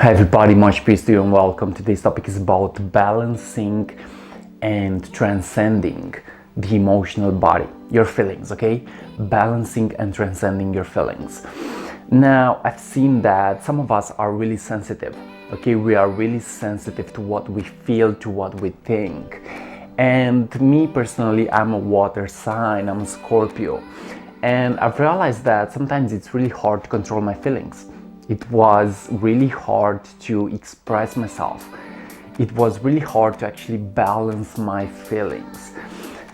Hi everybody, much peace to you and welcome. Today's topic is about balancing and transcending the emotional body, your feelings, okay? Balancing and transcending your feelings. Now, I've seen that some of us are really sensitive, okay? We are really sensitive to what we feel, to what we think. And me personally, I'm a water sign, I'm a Scorpio. And I've realized that sometimes it's really hard to control my feelings. It was really hard to express myself. It was really hard to actually balance my feelings.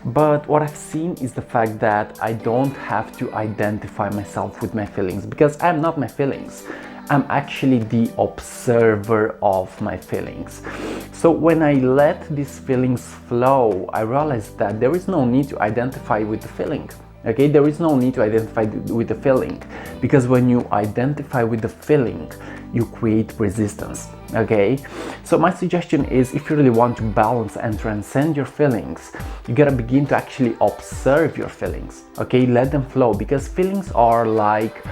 But what I've seen is the fact that I don't have to identify myself with my feelings because I'm not my feelings. I'm actually the observer of my feelings. So when I let these feelings flow, I realized that there is no need to identify with the feeling. Okay, there is no need to identify with the feeling, because when you identify with the feeling, you create resistance. Okay, so my suggestion is, if you really want to balance and transcend your feelings, you gotta begin to actually observe your feelings. Okay, let them flow, because feelings are like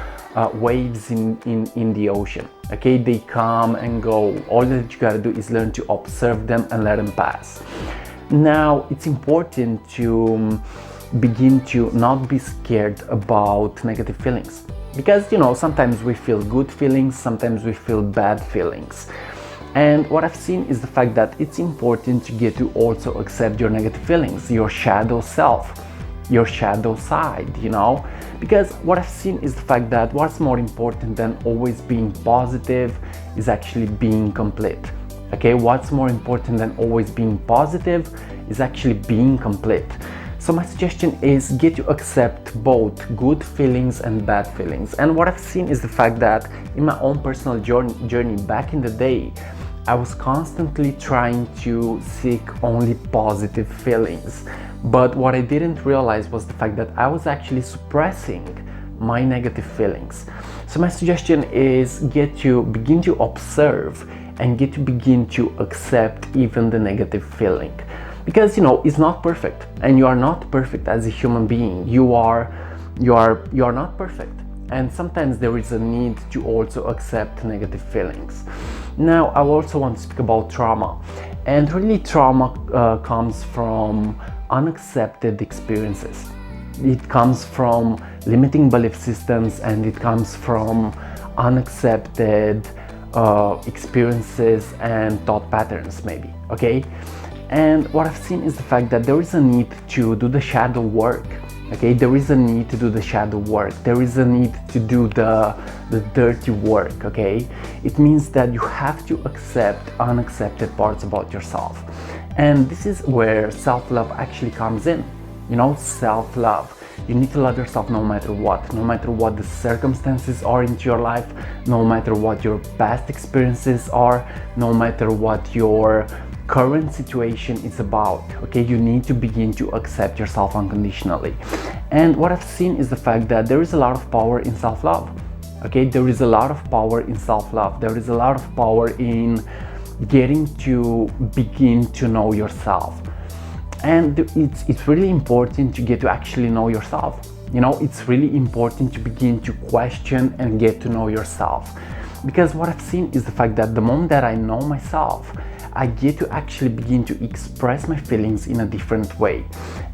waves in the ocean. Okay, they come and go. All that you gotta do is learn to observe them and let them pass. Now, it's important to begin to not be scared about negative feelings, because sometimes we feel good feelings, sometimes we feel bad feelings. And what I've seen is the fact that it's important to get to also accept your negative feelings, your shadow self, your shadow side, because what I've seen is the fact that what's more important than always being positive is actually being complete. Okay, what's more important than always being positive is actually being complete. So my suggestion is get to accept both good feelings and bad feelings. And what I've seen is the fact that in my own personal journey back in the day, I was constantly trying to seek only positive feelings. But what I didn't realize was the fact that I was actually suppressing my negative feelings. So my suggestion is get to begin to observe and get to begin to accept even the negative feeling. Because it's not perfect, and you are not perfect as a human being. You are not perfect, and sometimes there is a need to also accept negative feelings. Now, I also want to speak about trauma, and really trauma comes from unaccepted experiences. It comes from limiting belief systems, and it comes from unaccepted experiences and thought patterns, maybe. Okay. And what I've seen is the fact that there is a need to do the shadow work. Okay, there is a need to do the shadow work. There is a need to do the dirty work. Okay, it means that you have to accept unaccepted parts about yourself. And this is where self-love actually comes in. Self-love. You need to love yourself no matter what the circumstances are into your life, no matter what your past experiences are, no matter what your current situation is about. Okay, you need to begin to accept yourself unconditionally. And what I've seen is the fact that there is a lot of power in self-love. Okay, there is a lot of power in self-love. There is a lot of power in getting to begin to know yourself. And it's really important to get to actually know yourself. It's really important to begin to question and get to know yourself. Because what I've seen is the fact that the moment that I know myself, I get to actually begin to express my feelings in a different way.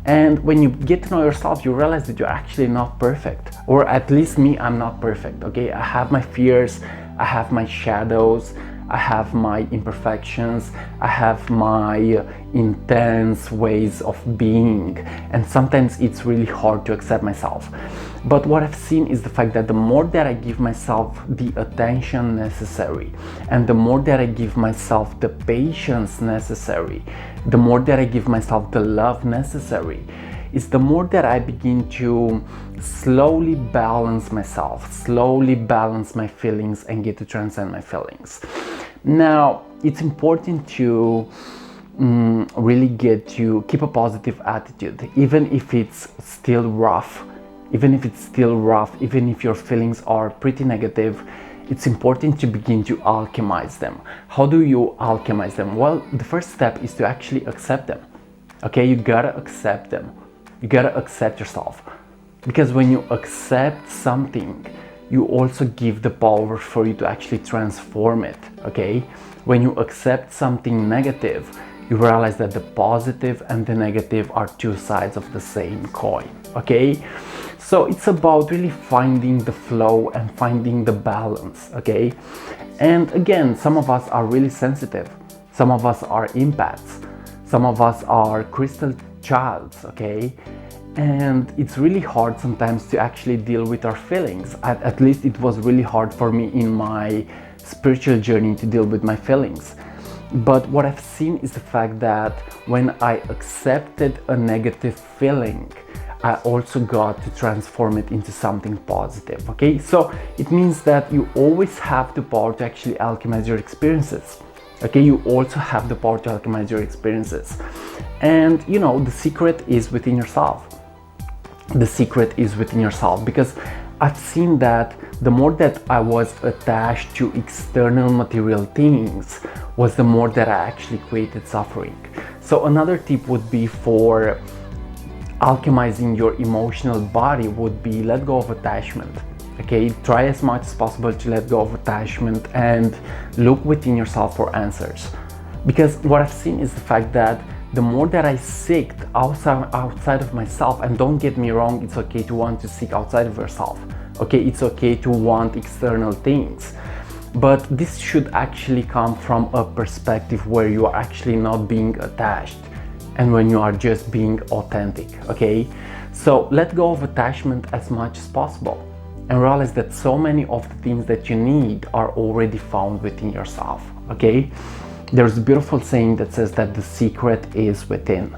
And when you get to know yourself, you realize that you're actually not perfect. Or at least me, I'm not perfect. Okay, I have my fears, I have my shadows, I have my imperfections, I have my intense ways of being, and sometimes it's really hard to accept myself. But what I've seen is the fact that the more that I give myself the attention necessary, and the more that I give myself the patience necessary, the more that I give myself the love necessary, is the more that I begin to slowly balance myself, slowly balance my feelings, and get to transcend my feelings. Now, it's important to really get to keep a positive attitude, even if it's still rough, even if your feelings are pretty negative. It's important to begin to alchemize them. How do you alchemize them? Well, the first step is to actually accept them. Okay, you gotta accept them. You gotta accept yourself. Because when you accept something, you also give the power for you to actually transform it, okay? When you accept something negative, you realize that the positive and the negative are two sides of the same coin, okay? So it's about really finding the flow and finding the balance, okay? And again, some of us are really sensitive. Some of us are empaths. Some of us are crystal childs, okay? And it's really hard sometimes to actually deal with our feelings. At least it was really hard for me in my spiritual journey to deal with my feelings. But what I've seen is the fact that when I accepted a negative feeling, I also got to transform it into something positive, okay? So it means that you always have the power to actually alchemize your experiences, okay? You also have the power to alchemize your experiences. And you know, the secret is within yourself. The secret is within yourself, because I've seen that the more that I was attached to external material things was the more that I actually created suffering. So another tip would be for alchemizing your emotional body would be let go of attachment, okay? Try as much as possible to let go of attachment and look within yourself for answers. Because what I've seen is the fact that the more that I seek outside of myself, and don't get me wrong, it's okay to want to seek outside of yourself, okay? It's okay to want external things, but this should actually come from a perspective where you are actually not being attached and when you are just being authentic, okay? So let go of attachment as much as possible and realize that so many of the things that you need are already found within yourself, okay? There's a beautiful saying that says that the secret is within.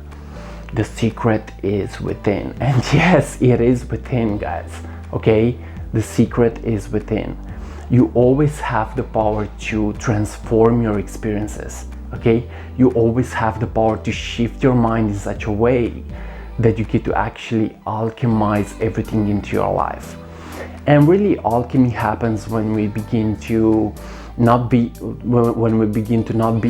The secret is within. And yes, it is within, guys, okay? The secret is within. You always have the power to transform your experiences, okay? You always have the power to shift your mind in such a way that you get to actually alchemize everything into your life. And really, alchemy happens when we begin to not be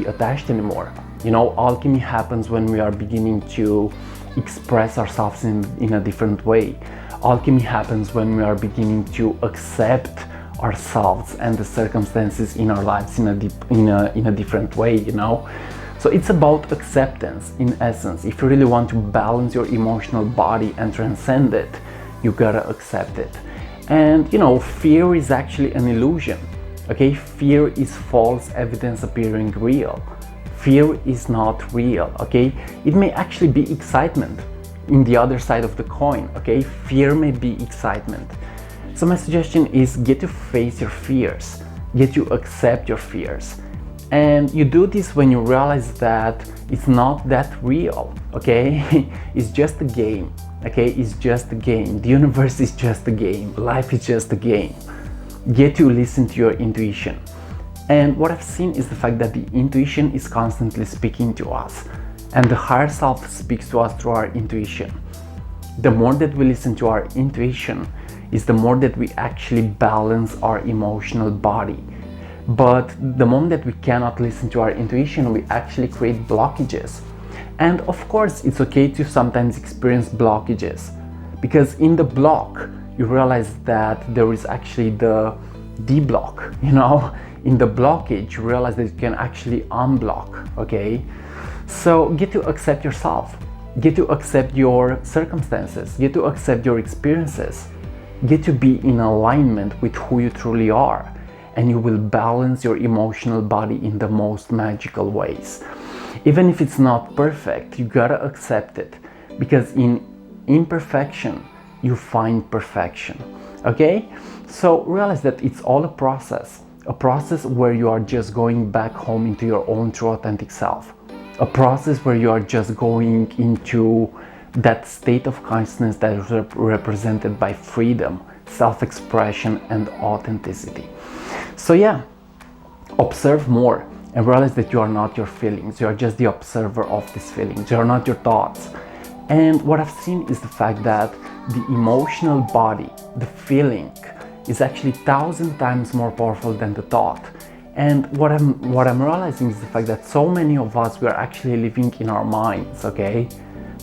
attached anymore. You know, alchemy happens when we are beginning to express ourselves in a different way. Alchemy happens when we are beginning to accept ourselves and the circumstances in our lives in a different way, you know. So it's about acceptance in essence. If you really want to balance your emotional body and transcend it, you gotta accept it. And you know, fear is actually an illusion, okay? Fear is false evidence appearing real. Fear is not real, okay? It may actually be excitement in the other side of the coin, okay? Fear may be excitement. So my suggestion is get to face your fears, get to accept your fears. And you do this when you realize that it's not that real, okay? It's just a game, okay? It's just a game. The universe is just a game. Life is just a game. Get to listen to your intuition. And what I've seen is the fact that the intuition is constantly speaking to us, and the higher self speaks to us through our intuition. The more that we listen to our intuition is the more that we actually balance our emotional body. But the moment that we cannot listen to our intuition, we actually create blockages. And of course, it's okay to sometimes experience blockages, because in the block, you realize that there is actually the de-block, you know? In the blockage, you realize that you can actually unblock, okay? So get to accept yourself, get to accept your circumstances, get to accept your experiences, get to be in alignment with who you truly are, and you will balance your emotional body in the most magical ways. Even if it's not perfect, you gotta accept it, because in imperfection, you find perfection, okay? So realize that it's all a process where you are just going back home into your own true authentic self, a process where you are just going into that state of consciousness that is represented by freedom, self-expression, and authenticity. So yeah, observe more and realize that you are not your feelings. You are just the observer of these feelings. You are not your thoughts. And what I've seen is the fact that the emotional body, the feeling, is actually 1,000 times more powerful than the thought. And what I'm realizing is the fact that so many of us, we are actually living in our minds, okay?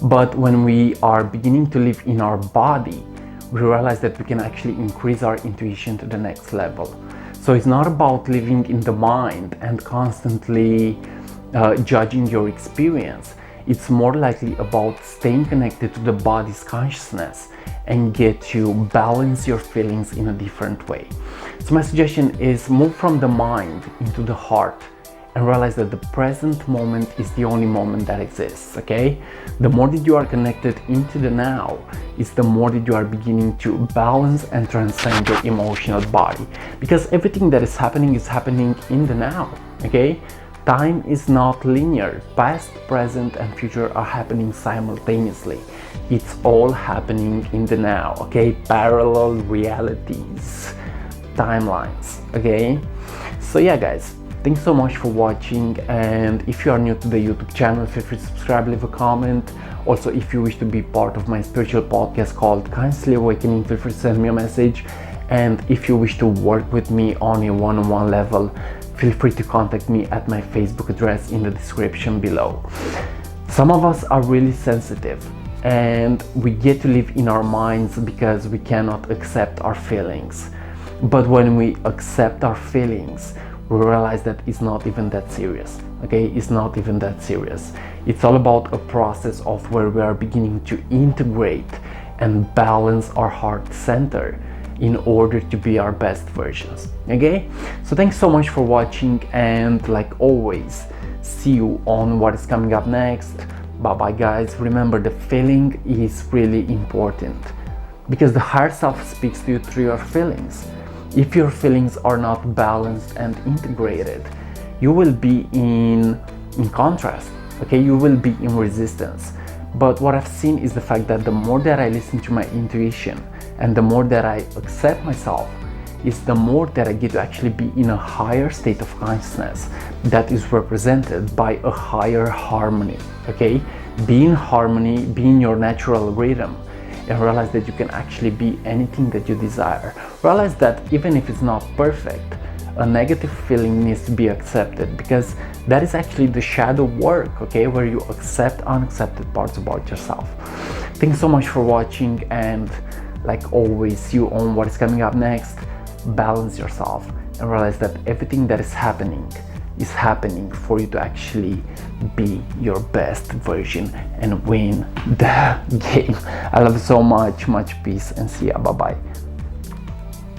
But when we are beginning to live in our body, we realize that we can actually increase our intuition to the next level. So it's not about living in the mind and constantly judging your experience. It's more likely about staying connected to the body's consciousness and get to balance your feelings in a different way. So my suggestion is move from the mind into the heart and realize that the present moment is the only moment that exists, okay? The more that you are connected into the now, it's the more that you are beginning to balance and transcend your emotional body. Because everything that is happening in the now, okay? Time is not linear. Past, present, and future are happening simultaneously. It's all happening in the now, okay? Parallel realities, timelines, okay? So yeah, guys, thanks so much for watching, and if you are new to the YouTube channel, feel free to subscribe, leave a comment. Also, if you wish to be part of my spiritual podcast called Consciously Awakening, feel free to send me a message. And if you wish to work with me on a one-on-one level, feel free to contact me at my Facebook address in the description below. Some of us are really sensitive and we get to live in our minds because we cannot accept our feelings. But when we accept our feelings, we realize that it's not even that serious, okay? It's not even that serious. It's all about a process of where we are beginning to integrate and balance our heart center in order to be our best versions, okay? So thanks so much for watching, and like always, see you on what is coming up next. Bye bye, guys. Remember, the feeling is really important because the higher self speaks to you through your feelings. If your feelings are not balanced and integrated, you will be in contrast, okay? You will be in resistance. But what I've seen is the fact that the more that I listen to my intuition and the more that I accept myself, is the more that I get to actually be in a higher state of consciousness that is represented by a higher harmony, okay? Be in harmony, be in your natural rhythm, and realize that you can actually be anything that you desire. Realize that even if it's not perfect, a negative feeling needs to be accepted, because that is actually the shadow work, okay, where you accept unaccepted parts about yourself. Thanks so much for watching, and like always, see you on what is coming up next. Balance yourself and realize that everything that is happening for you to actually be your best version and win the game. I love you so much. Much peace, and see ya. Bye bye.